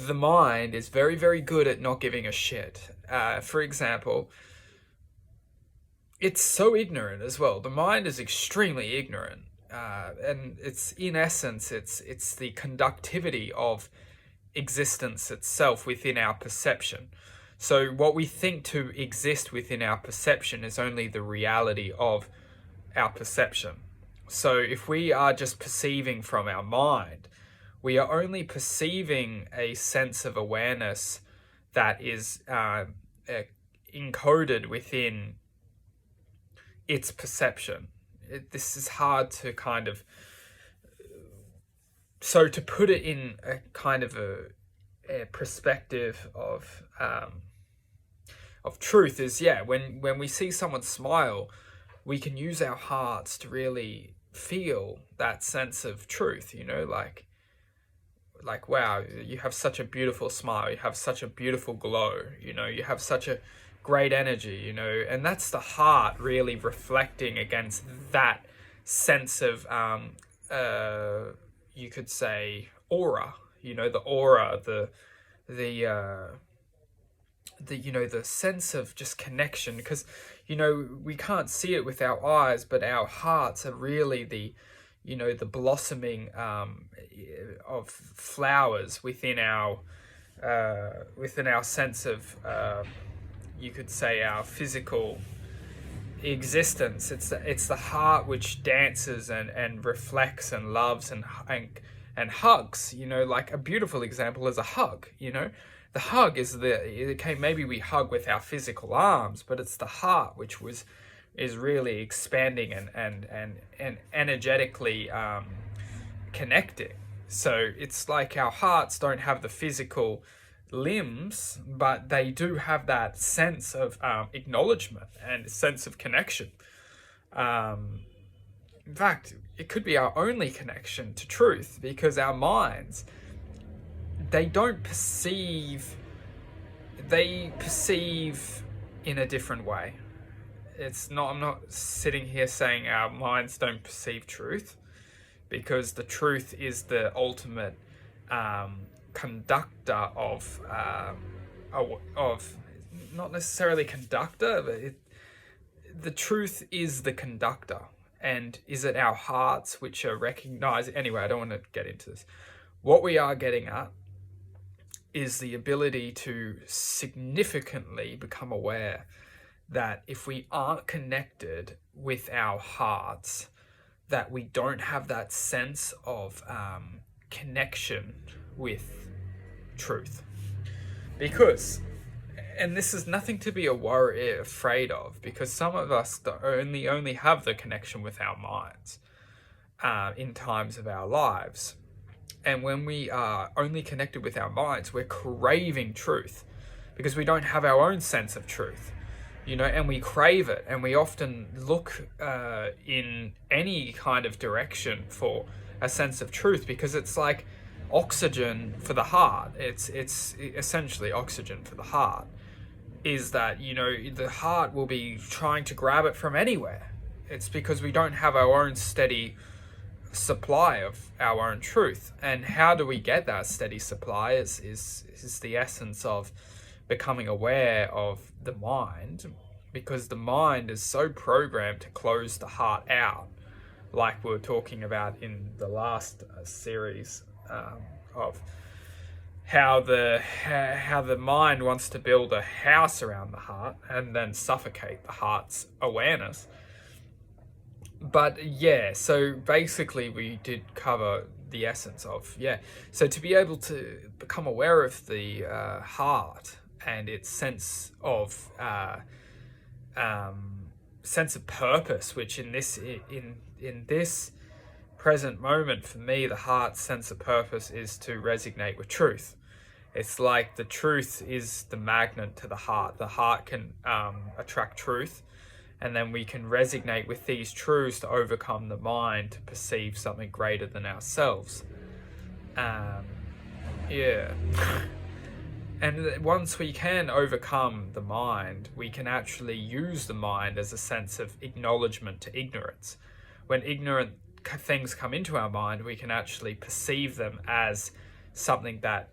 the mind is very, very good at not giving a shit. For example, it's so ignorant as well. The mind is extremely ignorant. And it's, in essence, it's the conductivity of existence itself within our perception. So what we think to exist within our perception is only the reality of our perception. So if we are just perceiving from our mind, we are only perceiving a sense of awareness that is encoded within its perception. This is hard to kind of... So to put it in a kind of a perspective of truth is, when we see someone smile, we can use our hearts to really feel that sense of truth, like, wow, you have such a beautiful smile, you have such a beautiful glow, you have such a great energy, and that's the heart really reflecting against that sense of, you could say, aura, the aura, the sense of just connection, because, we can't see it with our eyes, but our hearts are really the blossoming of flowers within our sense of, you could say, our physical existence. It's the heart which dances and reflects and loves and hugs. Like a beautiful example is a hug. The hug is maybe we hug with our physical arms, but it's the heart which is really expanding and energetically connecting. So it's like our hearts don't have the physical limbs, but they do have that sense of acknowledgement and sense of connection. In fact, it could be our only connection to truth, because our minds, they perceive in a different way. I'm not sitting here saying our minds don't perceive truth, because the truth is the ultimate conductor of not necessarily conductor, but the truth is the conductor. And is it our hearts which are recognizing? Anyway, I don't want to get into this. What we are getting at is the ability to significantly become aware that if we aren't connected with our hearts, that we don't have that sense of connection with truth. Because, and this is nothing to be afraid of, because some of us only have the connection with our minds in times of our lives. And when we are only connected with our minds, we're craving truth, because we don't have our own sense of truth. And we crave it, and we often look in any kind of direction for a sense of truth, because it's like oxygen for the heart. It's essentially oxygen for the heart, is that, the heart will be trying to grab it from anywhere. It's because we don't have our own steady supply of our own truth. And how do we get that steady supply is the essence of becoming aware of the mind, because the mind is so programmed to close the heart out, like we were talking about in the last series of how the mind wants to build a house around the heart and then suffocate the heart's awareness. But so basically we did cover the essence of, so to be able to become aware of the heart and its sense of purpose, which in this present moment for me, the heart's sense of purpose is to resonate with truth. It's like the truth is the magnet to the heart. The heart can attract truth, and then we can resonate with these truths to overcome the mind to perceive something greater than ourselves. And once we can overcome the mind, we can actually use the mind as a sense of acknowledgement to ignorance. When ignorant things come into our mind, we can actually perceive them as something that